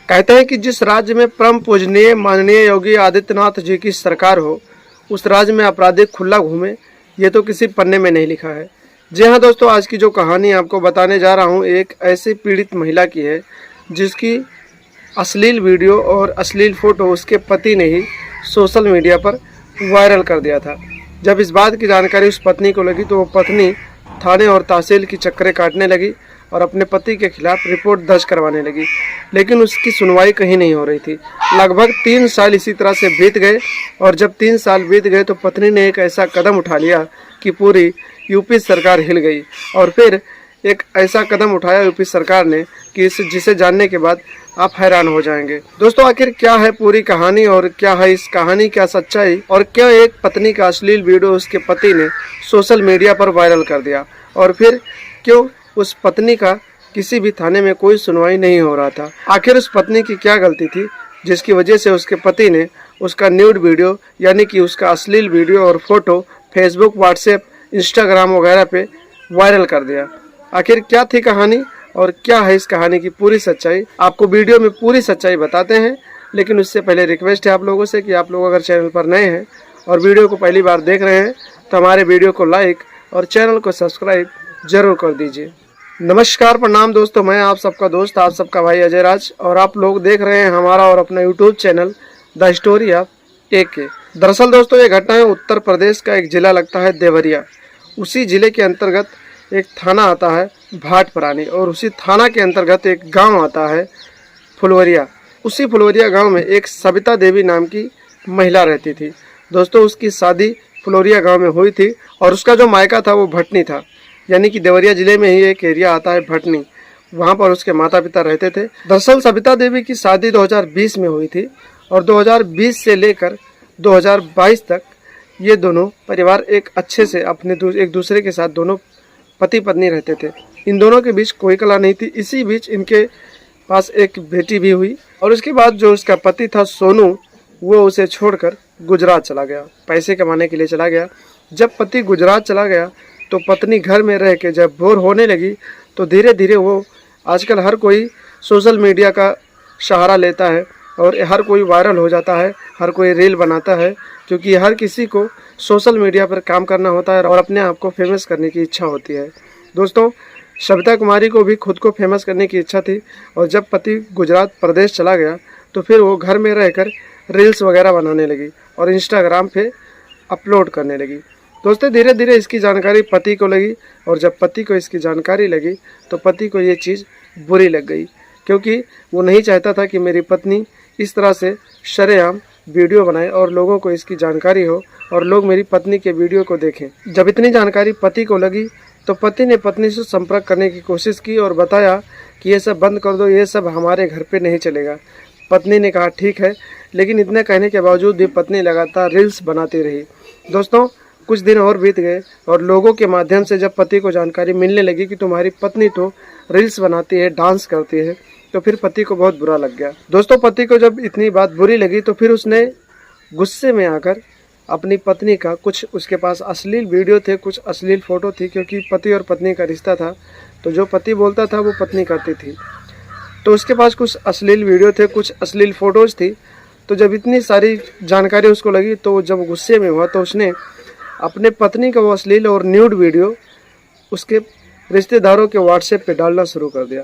कहते हैं कि जिस राज्य में परम पूजनीय माननीय योगी आदित्यनाथ जी की सरकार हो, उस राज्य में अपराधी खुला घूमे, ये तो किसी पन्ने में नहीं लिखा है। जी हाँ दोस्तों, आज की जो कहानी आपको बताने जा रहा हूँ एक ऐसी पीड़ित महिला की है जिसकी अश्लील वीडियो और अश्लील फोटो उसके पति ने ही सोशल मीडिया पर वायरल कर दिया था। जब इस बात की जानकारी उस पत्नी को लगी तो वो पत्नी थाने और तहसील की चक्करें काटने लगी और अपने पति के खिलाफ रिपोर्ट दर्ज करवाने लगी, लेकिन उसकी सुनवाई कहीं नहीं हो रही थी। लगभग 3 साल इसी तरह से बीत गए और जब 3 साल बीत गए तो पत्नी ने एक ऐसा कदम उठा लिया कि पूरी यूपी सरकार हिल गई। और फिर एक ऐसा कदम उठाया यूपी सरकार ने कि जिसे जानने के बाद आप हैरान हो जाएंगे। दोस्तों, आखिर क्या है पूरी कहानी और क्या है इस कहानी का सच्चाई, और क्या एक पत्नी का अश्लील वीडियो उसके पति ने सोशल मीडिया पर वायरल कर दिया, और फिर क्यों उस पत्नी का किसी भी थाने में कोई सुनवाई नहीं हो रहा था। आखिर उस पत्नी की क्या गलती थी जिसकी वजह से उसके पति ने उसका न्यूड वीडियो यानी कि उसका अश्लील वीडियो और फोटो फेसबुक, व्हाट्सएप, इंस्टाग्राम वगैरह पे वायरल कर दिया। आखिर क्या थी कहानी और क्या है इस कहानी की पूरी सच्चाई, आपको वीडियो में पूरी सच्चाई बताते हैं। लेकिन उससे पहले रिक्वेस्ट है आप लोगों से कि आप लोग अगर चैनल पर नए हैं और वीडियो को पहली बार देख रहे हैं तो हमारे वीडियो को लाइक और चैनल को सब्सक्राइब जरूर कर दीजिए। नमस्कार, प्रणाम दोस्तों, मैं आप सबका दोस्त, आप सबका भाई अजय राज, और आप लोग देख रहे हैं हमारा और अपना YouTube channel the story of AK। दरअसल दोस्तों, ये घटना है उत्तर प्रदेश का एक जिला लगता है देवरिया। उसी जिले के अंतर्गत एक थाना आता है भाटपरानी और उसी थाना के अंतर्गत एक गांव आता है फुलवरिया। उसी फुलवरिया गांव में एक सविता देवी नाम की महिला रहती थी। दोस्तों, उसकी शादी फुलवरिया गांव में हुई थी और उसका जो मायका था वो भटनी था, यानी कि देवरिया जिले में ही एक एरिया आता है भटनी, वहाँ पर उसके माता पिता रहते थे। दरअसल सविता देवी की शादी 2020 में हुई थी और 2020 से लेकर 2022 तक ये दोनों परिवार एक अच्छे से अपने एक दूसरे के साथ दोनों पति पत्नी रहते थे। इन दोनों के बीच कोई कला नहीं थी। इसी बीच इनके पास एक बेटी भी हुई और उसके बाद जो उसका पति था सोनू, वो उसे छोड़कर गुजरात चला गया, पैसे कमाने के लिए चला गया। जब पति गुजरात चला गया तो पत्नी घर में रह के जब बोर होने लगी तो धीरे धीरे वो, आजकल हर कोई सोशल मीडिया का सहारा लेता है और हर कोई वायरल हो जाता है, हर कोई रील बनाता है, क्योंकि हर किसी को सोशल मीडिया पर काम करना होता है और अपने आप को फेमस करने की इच्छा होती है। दोस्तों, सविता कुमारी को भी खुद को फेमस करने की इच्छा थी और जब पति गुजरात प्रदेश चला गया तो फिर वो घर में रहकर रील्स वगैरह बनाने लगी और इंस्टाग्राम पे अपलोड करने लगी। दोस्तों, धीरे धीरे इसकी जानकारी पति को लगी और जब पति को इसकी जानकारी लगी तो पति को ये चीज़ बुरी लग गई, क्योंकि वो नहीं चाहता था कि मेरी पत्नी इस तरह से शरेआम वीडियो बनाए और लोगों को इसकी जानकारी हो और लोग मेरी पत्नी के वीडियो को देखें। जब इतनी जानकारी पति को लगी तो पति ने पत्नी से संपर्क करने की कोशिश की और बताया कि ये सब बंद कर दो, ये सब हमारे घर पे नहीं चलेगा। पत्नी ने कहा ठीक है, लेकिन इतने कहने के बावजूद भी पत्नी लगातार रील्स बनाती रही। दोस्तों, कुछ दिन और बीत गए और लोगों के माध्यम से जब पति को जानकारी मिलने लगी कि तुम्हारी पत्नी तो रील्स बनाती है, डांस करती है, तो फिर पति को बहुत बुरा लग गया। दोस्तों, पति को जब इतनी बात बुरी लगी तो फिर उसने गुस्से में आकर अपनी पत्नी का, कुछ उसके पास अश्लील वीडियो थे, कुछ अश्लील फोटो थी, क्योंकि पति और पत्नी का रिश्ता था, तो जो पति बोलता था वो पत्नी करती थी। तो उसके पास कुछ अश्लील वीडियो थे, कुछ अश्लील फोटोज थी। तो जब इतनी सारी जानकारी उसको लगी तो जब गुस्से में हुआ तो उसने अपने पत्नी का वो अश्लील और न्यूड वीडियो उसके रिश्तेदारों के व्हाट्सएप पे डालना शुरू कर दिया।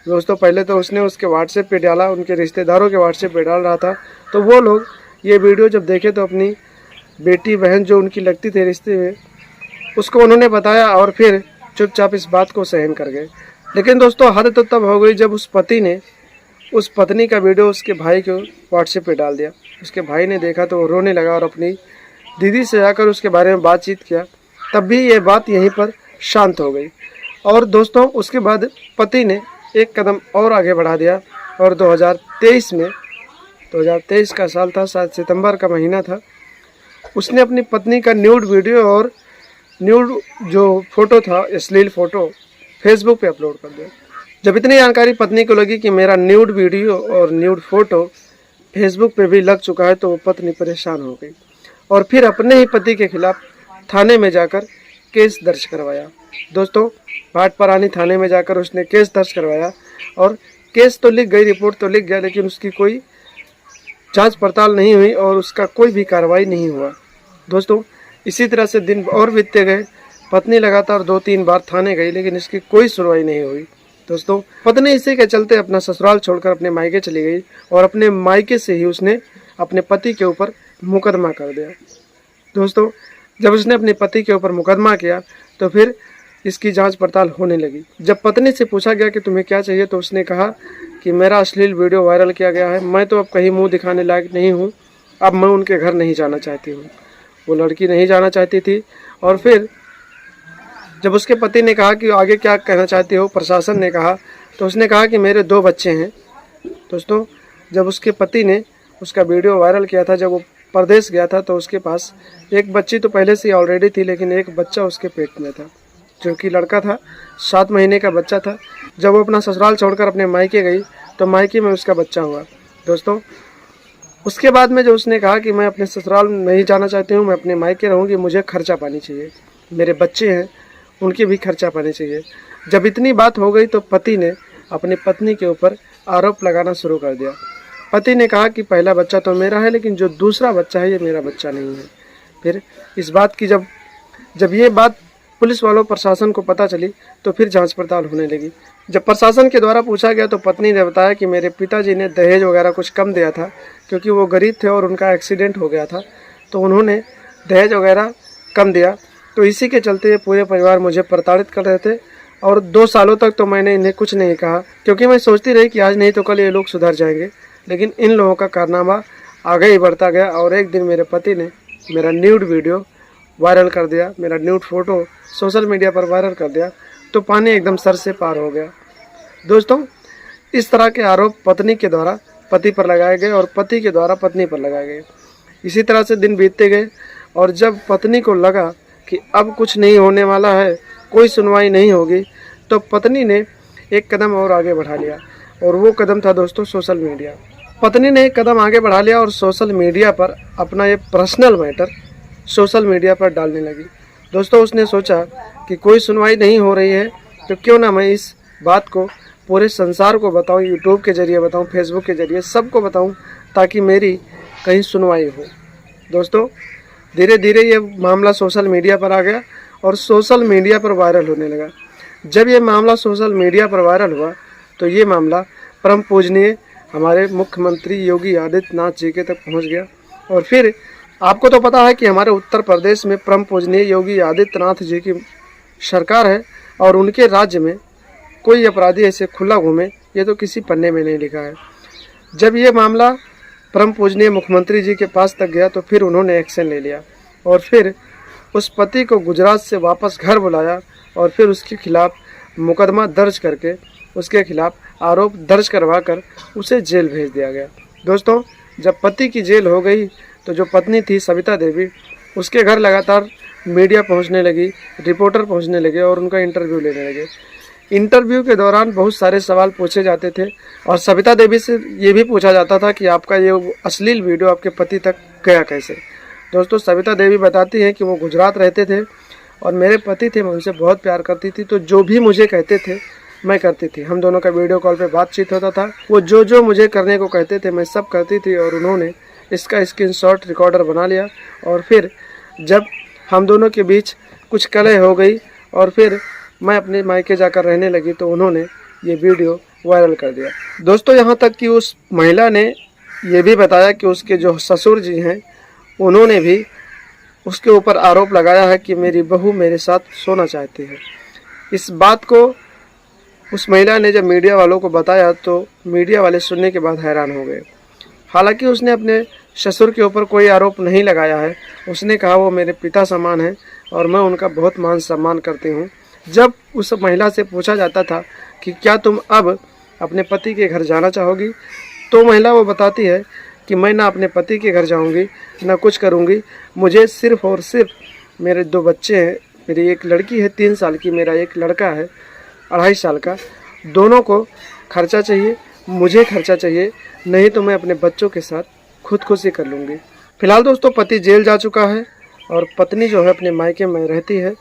दोस्तों, पहले तो उसने उसके व्हाट्सएप पे डाला, उनके रिश्तेदारों के व्हाट्सएप पे डाल रहा था, तो वो लोग ये वीडियो जब देखे तो अपनी बेटी बहन जो उनकी लगती थी रिश्ते में, उसको उन्होंने बताया और फिर चुपचाप इस बात को सहन कर गए। लेकिन दोस्तों, हद तो तब हो गई जब उस पति ने उस पत्नी का वीडियो उसके भाई को व्हाट्सएप पे डाल दिया। उसके भाई ने देखा तो वो रोने लगा और अपनी दीदी से जाकर उसके बारे में बातचीत किया। तब भी ये बात यहीं पर शांत हो गई। और दोस्तों, उसके बाद पति ने एक कदम और आगे बढ़ा दिया और 2023 का साल था, शायद सितंबर का महीना था, उसने अपनी पत्नी का न्यूड वीडियो और न्यूड जो फोटो था, अश्लील फोटो, फेसबुक पे अपलोड कर दिया। जब इतनी जानकारी पत्नी को लगी कि मेरा न्यूड वीडियो और न्यूड फोटो फेसबुक पे भी लग चुका है तो वो पत्नी परेशान हो गई और फिर अपने ही पति के खिलाफ थाने में जाकर केस दर्ज करवाया। दोस्तों, भाटपरानी थाने में जाकर उसने केस दर्ज करवाया और केस तो लिख गई, रिपोर्ट तो लिख गया, लेकिन उसकी कोई जांच पड़ताल नहीं हुई और उसका कोई भी कार्रवाई नहीं हुआ। दोस्तों इसी तरह से दिन और बीतते गए। पत्नी लगातार 2-3 बार थाने गई, लेकिन इसकी कोई सुनवाई नहीं हुई। दोस्तों पत्नी इसी के चलते अपना ससुराल छोड़कर अपने मायके चली गई और अपने मायके से ही उसने अपने पति के ऊपर मुकदमा कर दिया। दोस्तों जब उसने अपने पति के ऊपर मुकदमा किया तो फिर इसकी जांच पड़ताल होने लगी। जब पत्नी से पूछा गया कि तुम्हें क्या चाहिए, तो उसने कहा कि मेरा अश्लील वीडियो वायरल किया गया है, मैं तो अब कहीं मुंह दिखाने लायक नहीं हूँ, अब मैं उनके घर नहीं जाना चाहती हूँ। वो लड़की नहीं जाना चाहती थी। और फिर जब उसके पति ने कहा कि आगे क्या कहना चाहती हो, प्रशासन ने कहा, तो उसने कहा कि मेरे 2 बच्चे हैं। दोस्तों जब उसके पति ने उसका वीडियो वायरल किया था, जब वो परदेश गया था, तो उसके पास एक बच्ची तो पहले से ऑलरेडी थी, लेकिन एक बच्चा उसके पेट में था, जो कि लड़का था, 7 महीने का बच्चा था। जब वो अपना ससुराल छोड़कर अपने मायके गई तो मायके में उसका बच्चा हुआ। दोस्तों उसके बाद में जो उसने कहा कि मैं अपने ससुराल नहीं जाना चाहती हूँ, मैं अपने मायके रहूँगी, मुझे खर्चा पानी चाहिए, मेरे बच्चे हैं उनके भी खर्चा पानी चाहिए। जब इतनी बात हो गई तो पति ने अपनी पत्नी के ऊपर आरोप लगाना शुरू कर दिया। पति ने कहा कि पहला बच्चा तो मेरा है, लेकिन जो दूसरा बच्चा है ये मेरा बच्चा नहीं है। फिर इस बात की जब ये बात पुलिस वालों प्रशासन को पता चली तो फिर जांच पड़ताल होने लगी। जब प्रशासन के द्वारा पूछा गया तो पत्नी ने बताया कि मेरे पिताजी ने दहेज वगैरह कुछ कम दिया था, क्योंकि वो गरीब थे और उनका एक्सीडेंट हो गया था, तो उन्होंने दहेज वगैरह कम दिया, तो इसी के चलते ये पूरे परिवार मुझे प्रताड़ित कर रहे थे। और 2 सालों तक तो मैंने इन्हें कुछ नहीं कहा, क्योंकि मैं सोचती रही कि आज नहीं तो कल ये लोग सुधर जाएंगे। लेकिन इन लोगों का कारनामा आगे ही बढ़ता गया और एक दिन मेरे पति ने मेरा न्यूड वीडियो वायरल कर दिया, मेरा न्यूड फोटो सोशल मीडिया पर वायरल कर दिया, तो पानी एकदम सर से पार हो गया। दोस्तों इस तरह के आरोप पत्नी के द्वारा पति पर लगाए गए और पति के द्वारा पत्नी पर लगाए गए। इसी तरह से दिन बीतते गए और जब पत्नी को लगा कि अब कुछ नहीं होने वाला है, कोई सुनवाई नहीं होगी, तो पत्नी ने एक कदम और आगे बढ़ा लिया और वो कदम था दोस्तों सोशल मीडिया। पत्नी ने एक कदम आगे बढ़ा लिया और सोशल मीडिया पर अपना ये पर्सनल मैटर सोशल मीडिया पर डालने लगी। दोस्तों उसने सोचा कि कोई सुनवाई नहीं हो रही है, तो क्यों ना मैं इस बात को पूरे संसार को बताऊं, यूट्यूब के जरिए बताऊं, फेसबुक के जरिए सबको बताऊं, ताकि मेरी कहीं सुनवाई हो। दोस्तों धीरे धीरे ये मामला सोशल मीडिया पर आ गया और सोशल मीडिया पर वायरल होने लगा। जब ये मामला सोशल मीडिया पर वायरल हुआ तो ये मामला परम पूजनीय हमारे मुख्यमंत्री योगी आदित्यनाथ जी के तक पहुंच गया। और फिर आपको तो पता है कि हमारे उत्तर प्रदेश में परम पूजनीय योगी आदित्यनाथ जी की सरकार है और उनके राज्य में कोई अपराधी ऐसे खुला घूमे, ये तो किसी पन्ने में नहीं लिखा है। जब ये मामला परम पूजनीय मुख्यमंत्री जी के पास तक गया तो फिर उन्होंने एक्शन ले लिया और फिर उस पति को गुजरात से वापस घर बुलाया और फिर उसके खिलाफ मुकदमा दर्ज करके उसके खिलाफ आरोप दर्ज करवा कर उसे जेल भेज दिया गया। दोस्तों जब पति की जेल हो गई तो जो पत्नी थी सविता देवी, उसके घर लगातार मीडिया पहुंचने लगी, रिपोर्टर पहुंचने लगे और उनका इंटरव्यू लेने लगे। इंटरव्यू के दौरान बहुत सारे सवाल पूछे जाते थे और सविता देवी से ये भी पूछा जाता था कि आपका ये अश्लील वीडियो आपके पति तक गया कैसे। दोस्तों सविता देवी बताती हैं कि वो गुजरात रहते थे और मेरे पति थे, मैं उनसे बहुत प्यार करती थी, तो जो भी मुझे कहते थे मैं करती थी। हम दोनों का वीडियो कॉल पे बातचीत होता था, वो जो मुझे करने को कहते थे मैं सब करती थी और उन्होंने इसका स्क्रीनशॉट रिकॉर्डर बना लिया। और फिर जब हम दोनों के बीच कुछ कलह हो गई और फिर मैं अपने मायके जाकर रहने लगी तो उन्होंने ये वीडियो वायरल कर दिया। दोस्तों यहाँ तक कि उस महिला ने ये भी बताया कि उसके जो ससुर जी हैं उन्होंने भी उसके ऊपर आरोप लगाया है कि मेरी बहू मेरे साथ सोना चाहती है। इस बात को उस महिला ने जब मीडिया वालों को बताया तो मीडिया वाले सुनने के बाद हैरान हो गए। हालांकि उसने अपने ससुर के ऊपर कोई आरोप नहीं लगाया है, उसने कहा वो मेरे पिता समान हैं और मैं उनका बहुत मान सम्मान करती हूँ। जब उस महिला से पूछा जाता था कि क्या तुम अब अपने पति के घर जाना चाहोगी, तो महिला वो बताती है कि मैं ना अपने पति के घर जाऊंगी ना कुछ करूंगी, मुझे सिर्फ और सिर्फ मेरे 2 बच्चे हैं, मेरी एक लड़की है 3 साल की, मेरा एक लड़का है 2.5 साल का, दोनों को खर्चा चाहिए, मुझे खर्चा चाहिए, नहीं तो मैं अपने बच्चों के साथ खुदकुशी कर लूँगी। फिलहाल दोस्तों पति जेल जा चुका है और पत्नी जो है अपने मायके में रहती है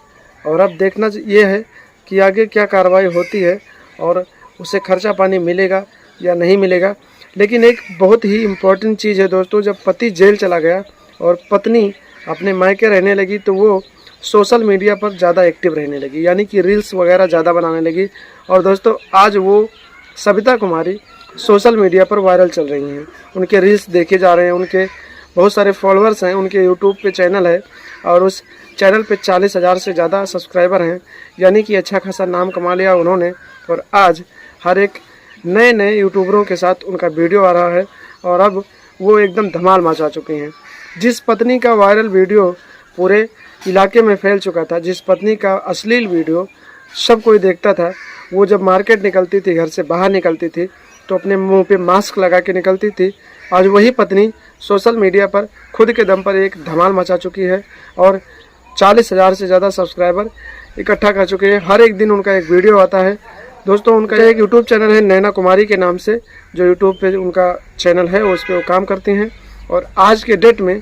और अब देखना ये है कि आगे क्या कार्रवाई होती है और उसे खर्चा पानी मिलेगा या नहीं मिलेगा। लेकिन एक बहुत ही इम्पोर्टेंट चीज़ है दोस्तों, जब पति जेल चला गया और पत्नी अपने मायके रहने लगी तो वो सोशल मीडिया पर ज़्यादा एक्टिव रहने लगी, यानी कि रील्स वगैरह ज़्यादा बनाने लगी। और दोस्तों आज वो सविता कुमारी सोशल मीडिया पर वायरल चल रही हैं, उनके रील्स देखे जा रहे हैं, उनके बहुत सारे फॉलोअर्स हैं, उनके यूट्यूब पे चैनल है और उस चैनल पे 40,000 से ज़्यादा सब्सक्राइबर हैं, यानी कि अच्छा खासा नाम कमा लिया उन्होंने। और आज हर एक नए नए यूट्यूबरों के साथ उनका वीडियो आ रहा है और अब वो एकदम धमाल मचा चुके हैं। जिस पत्नी का वायरल वीडियो पूरे इलाके में फैल चुका था, जिस पत्नी का अश्लील वीडियो सब कोई देखता था, वो जब मार्केट निकलती थी, घर से बाहर निकलती थी तो अपने मुंह पे मास्क लगा के निकलती थी, आज वही पत्नी सोशल मीडिया पर खुद के दम पर एक धमाल मचा चुकी है और 40,000 से ज़्यादा सब्सक्राइबर इकट्ठा कर चुके हैं। हर एक दिन उनका एक वीडियो आता है दोस्तों। उनका एक यूट्यूब चैनल है नैना कुमारी के नाम से, जो यूट्यूब पे उनका चैनल है उस पर वो काम करती हैं। और आज के डेट में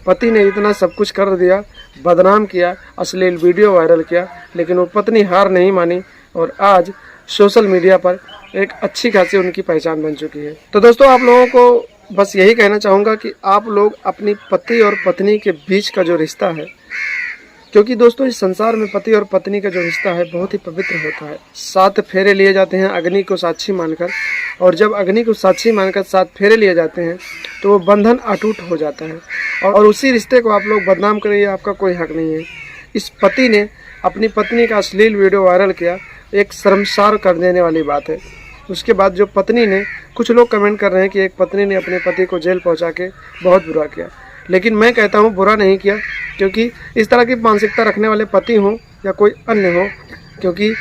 पति ने इतना सब कुछ कर दिया, बदनाम किया, अश्लील वीडियो वायरल किया, लेकिन वो पत्नी हार नहीं मानी और आज सोशल मीडिया पर एक अच्छी खासी उनकी पहचान बन चुकी है। तो दोस्तों आप लोगों को बस यही कहना चाहूँगा कि आप लोग अपनी पति और पत्नी के बीच का जो रिश्ता है, क्योंकि दोस्तों इस संसार में पति और पत्नी का जो रिश्ता है बहुत ही पवित्र होता है। 7 फेरे लिए जाते हैं अग्नि को साक्षी मानकर, और जब अग्नि को साक्षी मानकर 7 फेरे लिए जाते हैं तो वो बंधन अटूट हो जाता है और उसी रिश्ते को आप लोग बदनाम करें, ये आपका कोई हक नहीं है। इस पति ने अपनी पत्नी का अश्लील वीडियो वायरल किया, एक शर्मसार कर देने वाली बात है। उसके बाद जो पत्नी ने, कुछ लोग कमेंट कर रहे हैं कि एक पत्नी ने अपने पति को जेल पहुंचा के बहुत बुरा किया, लेकिन मैं कहता हूं बुरा नहीं किया, क्योंकि इस तरह की मानसिकता रखने वाले पति हों या कोई अन्य हो, क्योंकि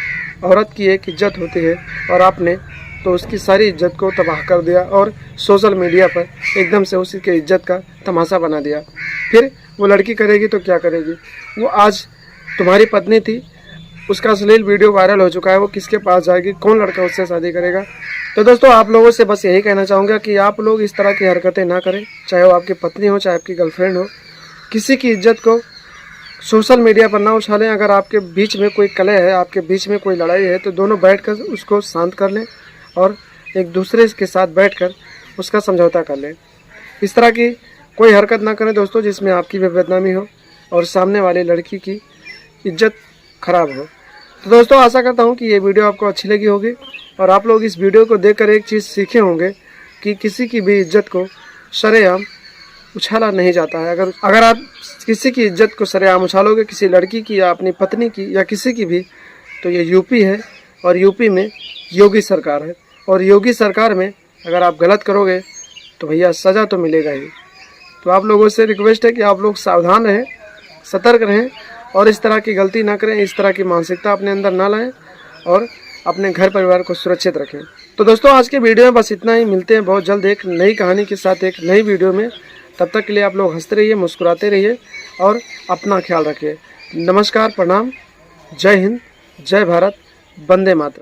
औरत की एक इज्जत होती है और आपने तो उसकी सारी इज्जत को तबाह कर दिया और सोशल मीडिया पर एकदम से उसी की इज्जत का तमाशा बना दिया। फिर वो लड़की करेगी तो क्या करेगी? वो आज तुम्हारी पत्नी थी, उसका अश्लील वीडियो वायरल हो चुका है, वो किसके पास जाएगी? कौन लड़का उससे शादी करेगा? तो दोस्तों आप लोगों से बस यही कहना चाहूँगा कि आप लोग इस तरह की हरकतें ना करें, चाहे वो आपकी पत्नी हो, चाहे आपकी गर्लफ्रेंड हो। किसी की इज्जत को सोशल मीडिया पर ना उछालें। अगर आपके बीच में कोई कलह है, आपके बीच में कोई लड़ाई है, तो दोनों बैठकर उसको शांत कर लें और एक दूसरे के साथ बैठकर उसका समझौता कर लें। इस तरह की कोई हरकत ना करें दोस्तों जिसमें आपकी भी बदनामी हो और सामने वाली लड़की की इज्जत खराब हो। तो दोस्तों आशा करता हूँ कि ये वीडियो आपको अच्छी लगी होगी और आप लोग इस वीडियो को देखकर एक चीज़ सीखे होंगे कि किसी की भी इज्जत को सरेआम उछाला नहीं जाता है। अगर आप किसी की इज्जत को सरेआम उछालोगे, किसी लड़की की या अपनी पत्नी की या किसी की भी, तो ये यूपी है और यूपी में योगी सरकार है और योगी सरकार में अगर आप गलत करोगे तो भैया सज़ा तो मिलेगा ही। तो आप लोगों से रिक्वेस्ट है कि आप लोग सावधान रहें, सतर्क रहें और इस तरह की गलती ना करें, इस तरह की मानसिकता अपने अंदर ना लाएं और अपने घर परिवार को सुरक्षित रखें। तो दोस्तों आज के वीडियो में बस इतना ही। मिलते हैं बहुत जल्द एक नई कहानी के साथ एक नई वीडियो में। तब तक के लिए आप लोग हंसते रहिए, मुस्कुराते रहिए और अपना ख्याल रखिए। नमस्कार, प्रणाम, जय हिंद, जय भारत, वंदे मातरम।